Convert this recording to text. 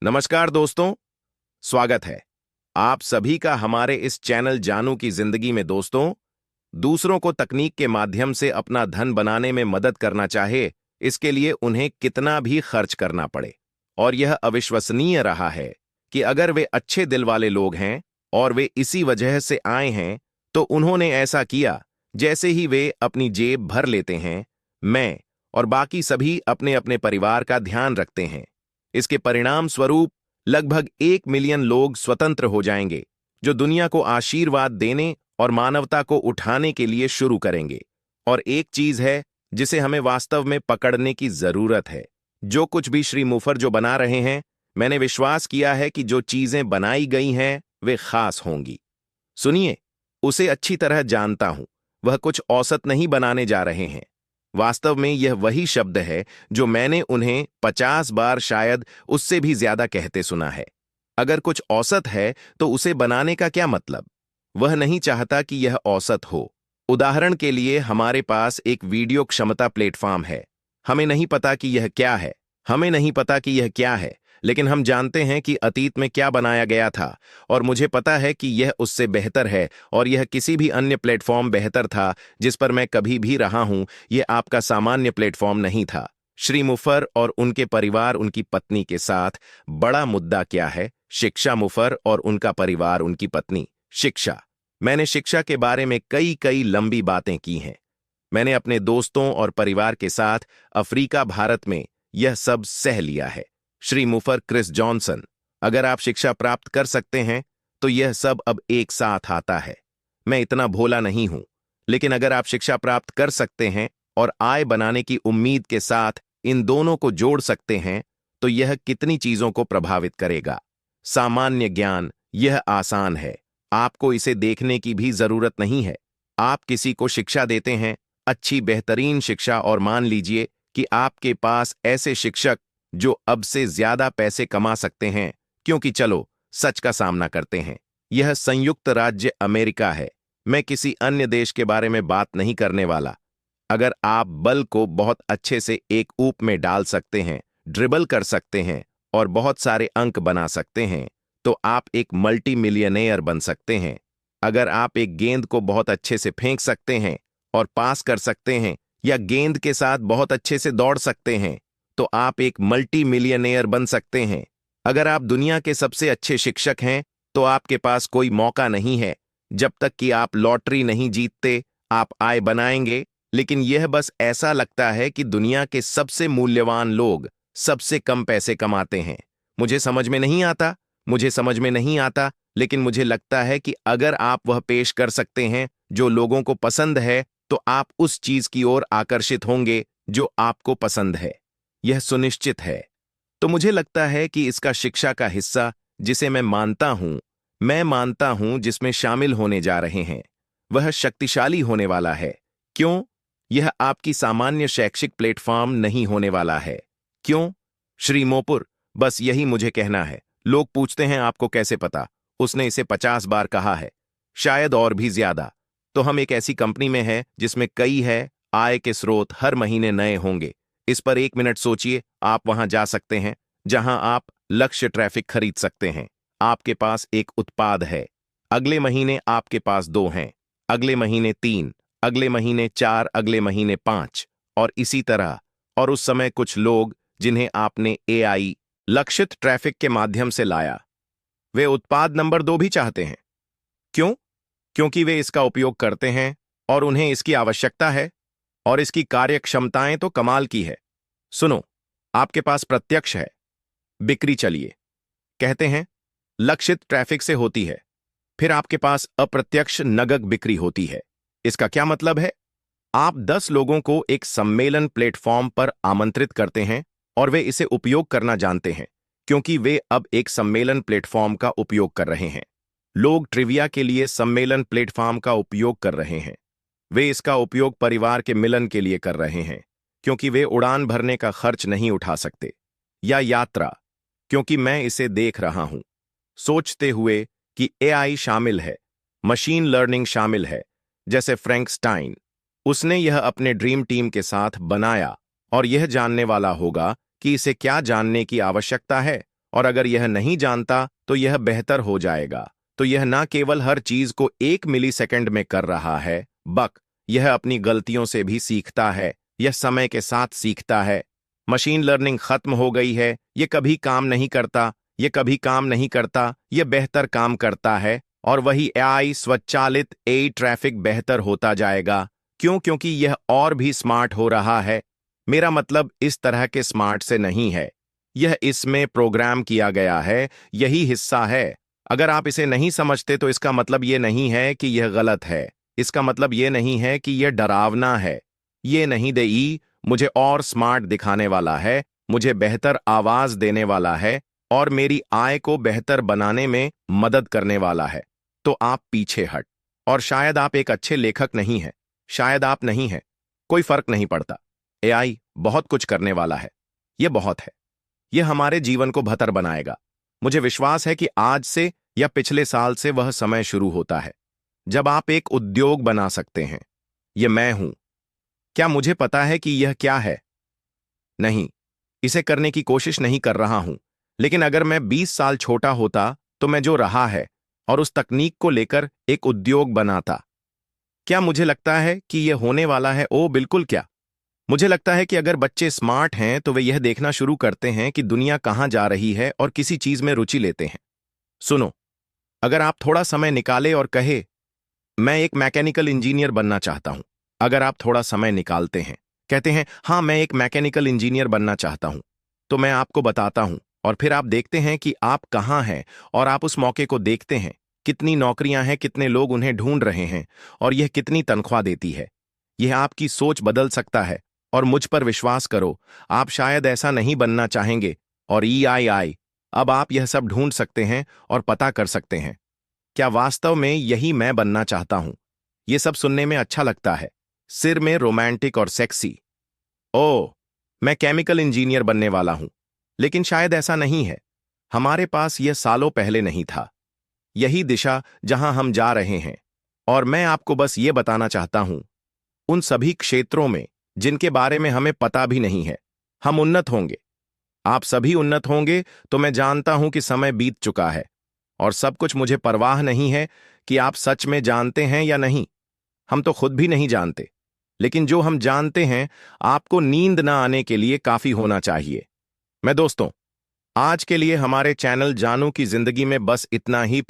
नमस्कार दोस्तों, स्वागत है आप सभी का हमारे इस चैनल जानू की जिंदगी में। दोस्तों, दूसरों को तकनीक के माध्यम से अपना धन बनाने में मदद करना चाहे, इसके लिए उन्हें कितना भी खर्च करना पड़े। और यह अविश्वसनीय रहा है कि अगर वे अच्छे दिल वाले लोग हैं और वे इसी वजह से आए हैं, तो उन्होंने ऐसा किया। जैसे ही वे अपनी जेब भर लेते हैं, मैं और बाकी सभी अपने अपने परिवार का ध्यान रखते हैं। इसके परिणाम स्वरूप लगभग 1 मिलियन लोग स्वतंत्र हो जाएंगे, जो दुनिया को आशीर्वाद देने और मानवता को उठाने के लिए शुरू करेंगे। और एक चीज है जिसे हमें वास्तव में पकड़ने की जरूरत है। जो कुछ भी श्री मुफर जो बना रहे हैं, मैंने विश्वास किया है कि जो चीजें बनाई गई हैं वे खास होंगी। सुनिए, उसे अच्छी तरह जानता हूं। वह कुछ औसत नहीं बनाने जा रहे हैं। वास्तव में यह वही शब्द है जो मैंने उन्हें 50 बार, शायद उससे भी ज्यादा कहते सुना है। अगर कुछ औसत है तो उसे बनाने का क्या मतलब? वह नहीं चाहता कि यह औसत हो। उदाहरण के लिए, हमारे पास एक वीडियो क्षमता प्लेटफॉर्म है। हमें नहीं पता कि यह क्या है। लेकिन हम जानते हैं कि अतीत में क्या बनाया गया था, और मुझे पता है कि यह उससे बेहतर है, और यह किसी भी अन्य प्लेटफॉर्म बेहतर था जिस पर मैं कभी भी रहा हूं। यह आपका सामान्य प्लेटफॉर्म नहीं था। श्री मुफर और उनके परिवार, उनकी पत्नी के साथ बड़ा मुद्दा क्या है? शिक्षा। मुफर और उनका परिवार, उनकी पत्नी। शिक्षा। मैंने शिक्षा के बारे में कई कई लंबी बातें की हैं। मैंने अपने दोस्तों और परिवार के साथ अफ्रीका, भारत में यह सब सह लिया है। श्री मुफर, क्रिस जॉनसन, अगर आप शिक्षा प्राप्त कर सकते हैं तो यह सब अब एक साथ आता है। मैं इतना भोला नहीं हूं, लेकिन अगर आप शिक्षा प्राप्त कर सकते हैं और आय बनाने की उम्मीद के साथ इन दोनों को जोड़ सकते हैं, तो यह कितनी चीजों को प्रभावित करेगा। सामान्य ज्ञान, यह आसान है। आपको इसे देखने की भी जरूरत नहीं है। आप किसी को शिक्षा देते हैं, अच्छी बेहतरीन शिक्षा, और मान लीजिए कि आपके पास ऐसे शिक्षक जो अब से ज्यादा पैसे कमा सकते हैं, क्योंकि चलो सच का सामना करते हैं, यह संयुक्त राज्य अमेरिका है। मैं किसी अन्य देश के बारे में बात नहीं करने वाला। अगर आप बल को बहुत अच्छे से एक ऊप में डाल सकते हैं, ड्रिबल कर सकते हैं और बहुत सारे अंक बना सकते हैं, तो आप एक मल्टी मिलियनेयर बन सकते हैं। अगर आप एक गेंद को बहुत अच्छे से फेंक सकते हैं और पास कर सकते हैं, या गेंद के साथ बहुत अच्छे से दौड़ सकते हैं, तो आप एक मल्टी मिलियनेयर बन सकते हैं। अगर आप दुनिया के सबसे अच्छे शिक्षक हैं, तो आपके पास कोई मौका नहीं है। जब तक कि आप लॉटरी नहीं जीतते, आप आय बनाएंगे। लेकिन यह बस ऐसा लगता है कि दुनिया के सबसे मूल्यवान लोग सबसे कम पैसे कमाते हैं। मुझे समझ में नहीं आता, लेकिन मुझे लगता है कि अगर आप वह पेश कर सकते हैं जो लोगों को पसंद है, तो आप उस चीज की ओर आकर्षित होंगे जो आपको पसंद है। यह सुनिश्चित है। तो मुझे लगता है कि इसका शिक्षा का हिस्सा, जिसे मैं मानता हूं जिसमें शामिल होने जा रहे हैं, वह शक्तिशाली होने वाला है। क्यों? यह आपकी सामान्य शैक्षिक प्लेटफॉर्म नहीं होने वाला है। क्यों? श्री मोपुर, बस यही मुझे कहना है। लोग पूछते हैं, आपको कैसे पता? उसने इसे 50 बार कहा है, शायद और भी ज्यादा। तो हम एक ऐसी कंपनी में हैं जिसमें कई है, आय के स्रोत हर महीने नए होंगे। इस पर 1 मिनट सोचिए। आप वहां जा सकते हैं जहां आप लक्ष्य ट्रैफिक खरीद सकते हैं। आपके पास एक उत्पाद है। अगले महीने आपके पास 2 हैं, अगले महीने 3, अगले महीने 4, अगले महीने 5, और इसी तरह। और उस समय कुछ लोग जिन्हें आपने एआई लक्षित ट्रैफिक के माध्यम से लाया, वे उत्पाद नंबर 2 भी चाहते हैं। क्यों? क्योंकि वे इसका उपयोग करते हैं और उन्हें इसकी आवश्यकता है, और इसकी कार्यक्षमताएं तो कमाल की है। सुनो, आपके पास प्रत्यक्ष है बिक्री, चलिए कहते हैं, लक्षित ट्रैफिक से होती है। फिर आपके पास अप्रत्यक्ष नगद बिक्री होती है। इसका क्या मतलब है? आप 10 लोगों को एक सम्मेलन प्लेटफॉर्म पर आमंत्रित करते हैं और वे इसे उपयोग करना जानते हैं, क्योंकि वे अब एक सम्मेलन प्लेटफॉर्म का उपयोग कर रहे हैं। लोग ट्रिविया के लिए सम्मेलन प्लेटफॉर्म का उपयोग कर रहे हैं। वे इसका उपयोग परिवार के मिलन के लिए कर रहे हैं, क्योंकि वे उड़ान भरने का खर्च नहीं उठा सकते, या यात्रा, क्योंकि मैं इसे देख रहा हूं, सोचते हुए कि एआई शामिल है, मशीन लर्निंग शामिल है, जैसे फ्रैंकस्टाइन। उसने यह अपने ड्रीम टीम के साथ बनाया, और यह जानने वाला होगा कि इसे क्या जानने की आवश्यकता है, और अगर यह नहीं जानता तो यह बेहतर हो जाएगा। तो यह ना केवल हर चीज को 1 मिलीसेकंड में कर रहा है, यह अपनी गलतियों से भी सीखता है। यह समय के साथ सीखता है। मशीन लर्निंग खत्म हो गई है, यह कभी काम नहीं करता, यह कभी काम नहीं करता, यह बेहतर काम करता है। और वही एआई स्वचालित एआई ट्रैफिक बेहतर होता जाएगा। क्यों? क्योंकि यह और भी स्मार्ट हो रहा है। मेरा मतलब इस तरह के स्मार्ट से नहीं है, यह इसमें प्रोग्राम किया गया है, यही हिस्सा है। अगर आप इसे नहीं समझते तो इसका मतलब यह नहीं है कि यह गलत है, इसका मतलब यह नहीं है कि यह डरावना है। ये नहीं देई मुझे और स्मार्ट दिखाने वाला है, मुझे बेहतर आवाज देने वाला है और मेरी आय को बेहतर बनाने में मदद करने वाला है। तो आप पीछे हट। और शायद आप एक अच्छे लेखक नहीं हैं, शायद आप नहीं हैं, कोई फर्क नहीं पड़ता। एआई बहुत कुछ करने वाला है, यह बहुत है। यह हमारे जीवन को बेहतर बनाएगा। मुझे विश्वास है कि आज से या पिछले साल से वह समय शुरू होता है जब आप एक उद्योग बना सकते हैं। यह मैं हूं। क्या मुझे पता है कि यह क्या है? नहीं, इसे करने की कोशिश नहीं कर रहा हूं। लेकिन अगर मैं 20 साल छोटा होता तो मैं जो रहा है और उस तकनीक को लेकर एक उद्योग बनाता। क्या मुझे लगता है कि यह होने वाला है? ओ बिल्कुल। क्या मुझे लगता है कि अगर बच्चे स्मार्ट हैं तो वे यह देखना शुरू करते हैं कि दुनिया कहां जा रही है और किसी चीज में रुचि लेते हैं। सुनो, अगर आप थोड़ा समय निकाले और कहे मैं एक मैकेनिकल इंजीनियर बनना चाहता हूं, अगर आप थोड़ा समय निकालते हैं, कहते हैं हाँ मैं एक मैकेनिकल इंजीनियर बनना चाहता हूं, तो मैं आपको बताता हूं। और फिर आप देखते हैं कि आप कहां हैं और आप उस मौके को देखते हैं, कितनी नौकरियां हैं, कितने लोग उन्हें ढूंढ रहे हैं और यह कितनी तनख्वाह देती है। यह आपकी सोच बदल सकता है। और मुझ पर विश्वास करो, आप शायद ऐसा नहीं बनना चाहेंगे। और आई अब आप यह सब ढूंढ सकते हैं और पता कर सकते हैं। क्या वास्तव में यही मैं बनना चाहता हूं? यह सब सुनने में अच्छा लगता है, सिर में रोमांटिक और सेक्सी। ओह, मैं केमिकल इंजीनियर बनने वाला हूं। लेकिन शायद ऐसा नहीं है। हमारे पास यह सालों पहले नहीं था। यही दिशा जहां हम जा रहे हैं। और मैं आपको बस यह बताना चाहता हूं, उन सभी क्षेत्रों में जिनके बारे में हमें पता भी नहीं है, हम उन्नत होंगे। आप सभी उन्नत होंगे। तो मैं जानता हूं कि समय बीत चुका है और सब कुछ। मुझे परवाह नहीं है कि आप सच में जानते हैं या नहीं। हम तो खुद भी नहीं जानते। लेकिन जो हम जानते हैं, आपको नींद ना आने के लिए काफी होना चाहिए। मैं दोस्तों, आज के लिए हमारे चैनल जानू की जिंदगी में बस इतना ही।